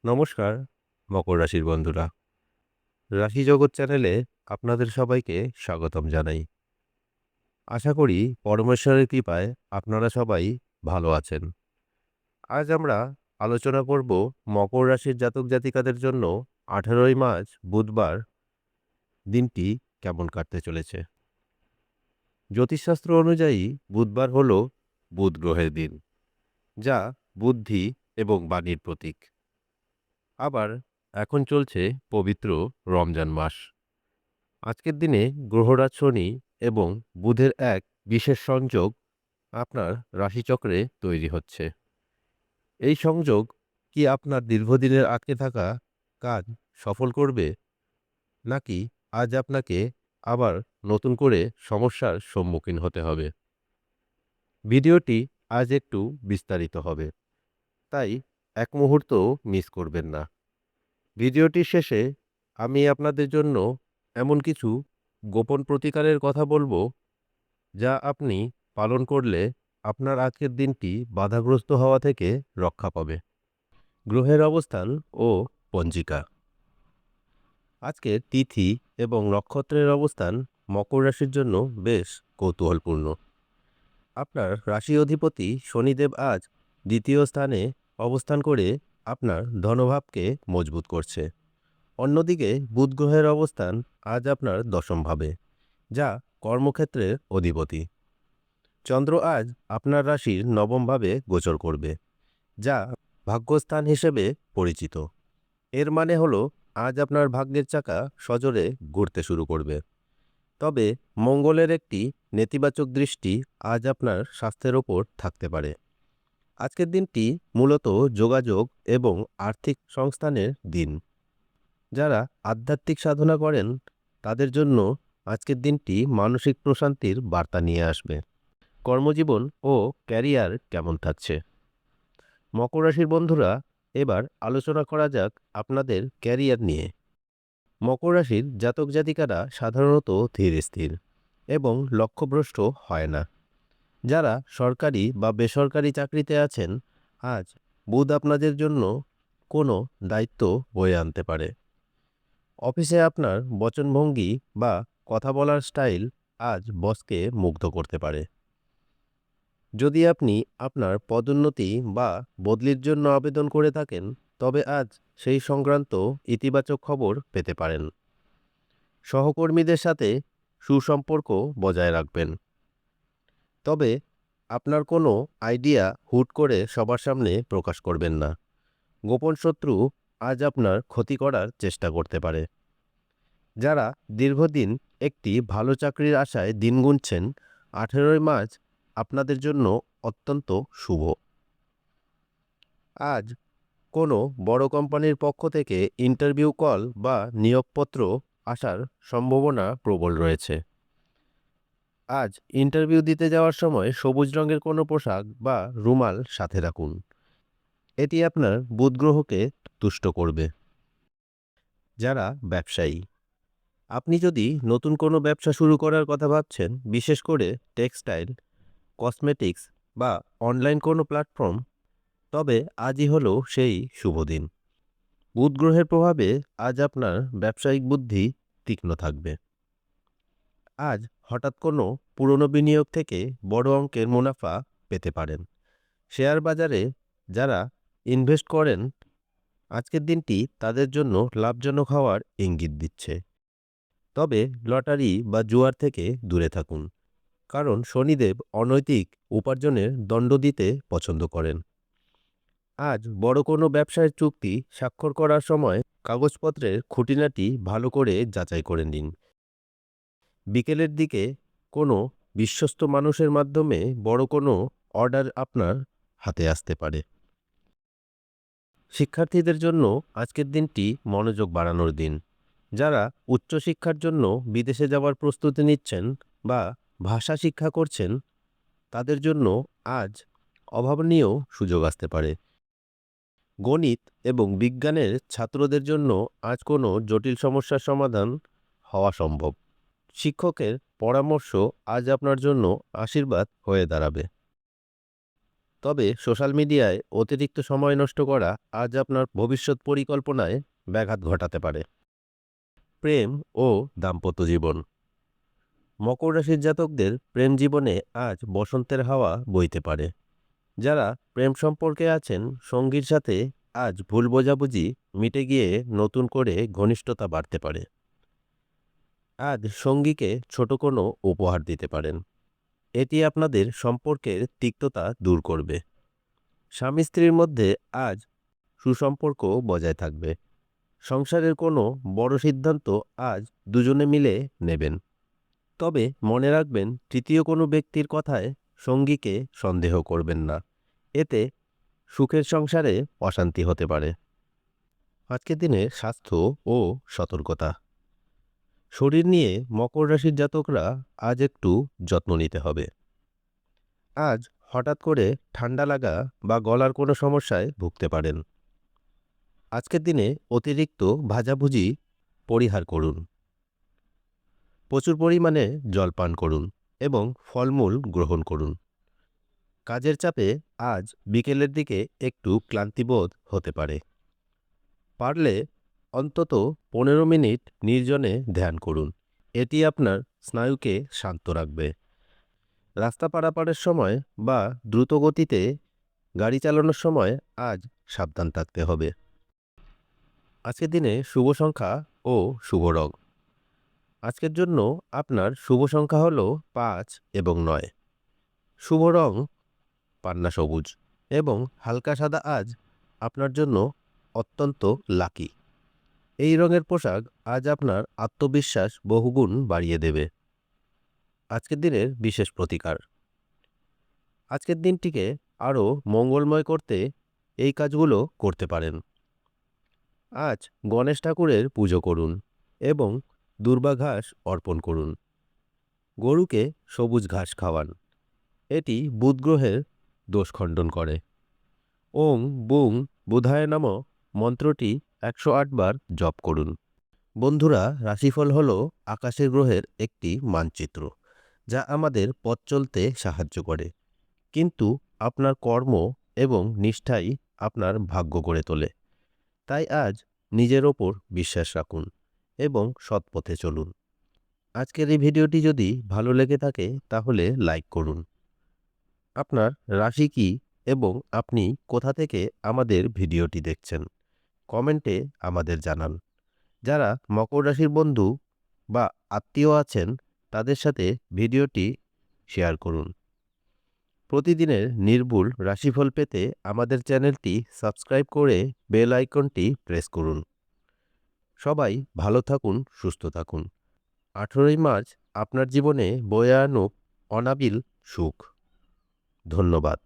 নমস্কার মকর রাশির বন্ধুরা। রাশি জগৎ চ্যানেলে আপনাদের সবাইকে স্বাগতম জানাই। আশা করি পরমেশ্বরের কৃপায় আপনারা সবাই ভালো আছেন। আজ আমরা আলোচনা করব মকর রাশির জাতক জাতিকাদের জন্য 18ই মার্চ বুধবার দিনটি কেমন কাটতে চলেছে। জ্যোতিষশাস্ত্র অনুযায়ী বুধবার হল বুধ গ্রহের দিন, যা বুদ্ধি এবং বাণীর প্রতীক। আবার এখন চলছে পবিত্র রমজান মাস। আজকের দিনে গ্রহরাজ শনি এবং বুধের এক বিশেষ সংযোগ আপনার রাশিচক্রে তৈরি হচ্ছে। এই সংযোগ কি আপনার দীর্ঘদিনের আটকে থাকা কাজ সফল করবে, নাকি আজ আপনাকে আবার নতুন করে সমস্যার সম্মুখীন হতে হবে? ভিডিওটি আজ একটু বিস্তারিত হবে, তাই এক মুহূর্তও মিস করবেন না। ভিডিওটির শেষে আমি আপনাদের জন্য এমন কিছু গোপন প্রতিকারের কথা বলবো, যা আপনি পালন করলে আপনার আজকের দিনটি বাধাগ্রস্ত হওয়া থেকে রক্ষা পাবে। গ্রহের অবস্থান ও পঞ্জিকা। আজকের তিথি এবং নক্ষত্রের অবস্থান মকর রাশির জন্য বেশ কৌতূহলপূর্ণ। আপনার রাশি অধিপতি শনিদেব আজ দ্বিতীয় স্থানে অবস্থান করে আপনার ধনভাবকে মজবুত করছে। অন্যদিকে বুধ গ্রহের অবস্থান আজ আপনার দশম ভাবে, যা কর্মক্ষেত্রের অধিপতি। চন্দ্র আজ আপনার রাশির নবম ভাবে গোচর করবে, যা ভাগ্যস্থান হিসেবে পরিচিত। এর মানে হলো আজ আপনার ভাগ্যের চাকা সজোরে ঘুরতে শুরু করবে। তবে মঙ্গলের একটি নেতিবাচক দৃষ্টি আজ আপনার স্বাস্থ্যের ওপর থাকতে পারে। আজকের দিনটি মূলত যোগাযোগ এবং আর্থিক সংস্থানের দিন। যারা আধ্যাত্মিক সাধনা করেন তাদের জন্য আজকের দিনটি মানসিক প্রশান্তির বার্তা নিয়ে আসবে। কর্মজীবন ও ক্যারিয়ার কেমন থাকছে? মকর রাশির বন্ধুরা, এবার আলোচনা করা যাক আপনাদের ক্যারিয়ার নিয়ে। মকর রাশির জাতক জাতিকারা সাধারণত ধীর স্থির এবং লক্ষ্যভ্রষ্ট হয় না। যারা সরকারি বা বেসরকারি চাকরিতে আছেন, আজ বুধ আপনাদের জন্য কোনো দায়িত্ব বয়ে আনতে পারে। অফিসে আপনার বচনভঙ্গি বা কথা বলার স্টাইল আজ বসকে মুগ্ধ করতে পারে। যদি আপনি আপনার পদোন্নতি বা বদলির জন্য আবেদন করে থাকেন, তবে আজ সেই সংক্রান্ত ইতিবাচক খবর পেতে পারেন। সহকর্মীদের সাথে সুসম্পর্ক বজায় রাখবেন। তবে আপনার কোনো আইডিয়া হুট করে সবার সামনে প্রকাশ করবেন না। গোপন শত্রু আজ আপনার ক্ষতি করার চেষ্টা করতে পারে। যারা দীর্ঘদিন একটি ভালো চাকরির আশায় দিন গুনছেন, 18ই মার্চ আপনাদের জন্য অত্যন্ত শুভ। আজ কোনো বড় কোম্পানির পক্ষ থেকে ইন্টারভিউ কল বা নিয়োগপত্র আসার সম্ভাবনা প্রবল রয়েছে। আজ ইন্টারভিউ দিতে যাওয়ার সময় সবুজ রঙের কোনো পোশাক বা রুমাল সাথে রাখুন। এটি আপনার বুধ গ্রহকে তুষ্ট করবে। যারা ব্যবসায়ী, আপনি যদি নতুন কোনো ব্যবসা শুরু করার কথা ভাবছেন, বিশেষ করে টেক্সটাইল, কসমেটিক্স বা অনলাইন কোনো প্ল্যাটফর্ম, তবে আজই হলো সেই শুভ দিন। বুধ গ্রহের প্রভাবে আজ আপনার ব্যবসায়িক বুদ্ধি তীক্ষ্ণ থাকবে। আজ হঠাৎ কোনো পুরনো বিনিয়োগ থেকে বড় অঙ্কের মুনাফা পেতে পারেন। শেয়ার বাজারে যারা ইনভেস্ট করেন, আজকের দিনটি তাদের জন্য লাভজনক হওয়ার ইঙ্গিত দিচ্ছে। তবে লটারি বা জুয়ার থেকে দূরে থাকুন, কারণ শনিদেব অনৈতিক উপার্জনের দণ্ড দিতে পছন্দ করেন। আজ বড় কোনো ব্যবসায়ের চুক্তি স্বাক্ষর করার সময় কাগজপত্রের খুঁটিনাটি ভালো করে যাচাই করে নিন। বিকেলের দিকে কোনো বিশ্বস্ত মানুষের মাধ্যমে বড় কোনো অর্ডার আপনার হাতে আসতে পারে। শিক্ষার্থীদের জন্য আজকের দিনটি মনোযোগ বাড়ানোর দিন। যারা উচ্চশিক্ষার জন্য বিদেশে যাওয়ার প্রস্তুতি নিচ্ছেন বা ভাষা শিক্ষা করছেন, তাদের জন্য আজ অভাবনীয় সুযোগ আসতে পারে। গণিত এবং বিজ্ঞানের ছাত্রদের জন্য আজ কোনো জটিল সমস্যার সমাধান হওয়া সম্ভব। শিক্ষকের পরামর্শ আজ আপনার জন্য আশীর্বাদ হয়ে দাঁড়াবে। তবে সোশ্যাল মিডিয়ায় অতিরিক্ত সময় নষ্ট করা আজ আপনার ভবিষ্যৎ পরিকল্পনায় ব্যাঘাত ঘটাতে পারে। প্রেম ও দাম্পত্য জীবন। মকর রাশির জাতকদের প্রেম জীবনে আজ বসন্তের হাওয়া বইতে পারে। যারা প্রেম সম্পর্কে আছেন, সঙ্গীর সাথে আজ ভুল বোঝাবুঝি মিটে গিয়ে নতুন করে ঘনিষ্ঠতা বাড়তে পারে। আজ সঙ্গীকে ছোট কোনো উপহার দিতে পারেন। এটি আপনাদের সম্পর্কের তিক্ততা দূর করবে। স্বামী স্ত্রীর মধ্যে আজ সুসম্পর্ক বজায় থাকবে। সংসারের কোনো বড় সিদ্ধান্ত আজ দুজনে মিলে নেবেন। তবে মনে রাখবেন, তৃতীয় কোনো ব্যক্তির কথায় সঙ্গীকে সন্দেহ করবেন না। এতে সুখের সংসারে অশান্তি হতে পারে। আজকের দিনে স্বাস্থ্য ও সতর্কতা। শরীর নিয়ে মকর রাশির জাতকরা আজ একটু যত্ন নিতে হবে। আজ হঠাৎ করে ঠান্ডা লাগা বা গলার কোনো সমস্যায় ভুগতে পারেন। আজকের দিনে অতিরিক্ত ভাজাভুজি পরিহার করুন। প্রচুর পরিমাণে জল পান করুন এবং ফলমূল গ্রহণ করুন। কাজের চাপে আজ বিকেলের দিকে একটু ক্লান্তিবোধ হতে পারে। পারলে অন্তত 15 মিনিট নির্জনে ধ্যান করুন। এটি আপনার স্নায়ুকে শান্ত রাখবে। রাস্তা পারাপারের সময় বা দ্রুত গতিতে গাড়ি চালানোর সময় আজ সাবধান থাকতে হবে। আজকের দিনে শুভ সংখ্যা ও শুভ রং। আজকের জন্য আপনার শুভ সংখ্যা হল 5 এবং 9। শুভ রং পান্না সবুজ এবং হালকা সাদা আজ আপনার জন্য অত্যন্ত লাকি। এই রঙের পোশাক আজ আপনার আত্মবিশ্বাস বহুগুণ বাড়িয়ে দেবে। আজকের দিনের বিশেষ প্রতিকার। আজকের দিনটিকে আরও মঙ্গলময় করতে এই কাজগুলো করতে পারেন। আজ গণেশ ঠাকুরের পুজো করুন এবং দুর্বা ঘাস অর্পণ করুন। গরুকে সবুজ ঘাস খাওয়ান। এটি বুধ গ্রহের দোষ খণ্ডন করে। ওং বুং বুধায় নমঃ মন্ত্রটি 108 বার জপ করুন। বন্ধুরা, রাশিফল হল আকাশের গ্রহের একটি মানচিত্র যা আমাদের পথ চলতে সাহায্য করে, কিন্তু আপনার কর্ম এবং নিষ্ঠাই আপনার ভাগ্য গড়ে তোলে। তাই আজ নিজের ওপর বিশ্বাস রাখুন এবং সৎ পথে চলুন। আজকের এই ভিডিওটি যদি ভালো লেগে থাকে তাহলে লাইক করুন। আপনার রাশি কী এবং আপনি কোথা থেকে আমাদের ভিডিওটি দেখছেন কমেন্টে আমাদের জানান। যারা মকর রাশির বন্ধু বা আত্মীয় আছেন তাদের সাথে ভিডিওটি শেয়ার করুন। প্রতিদিনের নির্ভুল রাশিফল পেতে আমাদের চ্যানেলটি সাবস্ক্রাইব করে বেল আইকনটি প্রেস করুন। সবাই ভালো থাকুন, সুস্থ থাকুন। 18ই মার্চ আপনার জীবনে বয়ে আনুক অনাবিল সুখ। ধন্যবাদ।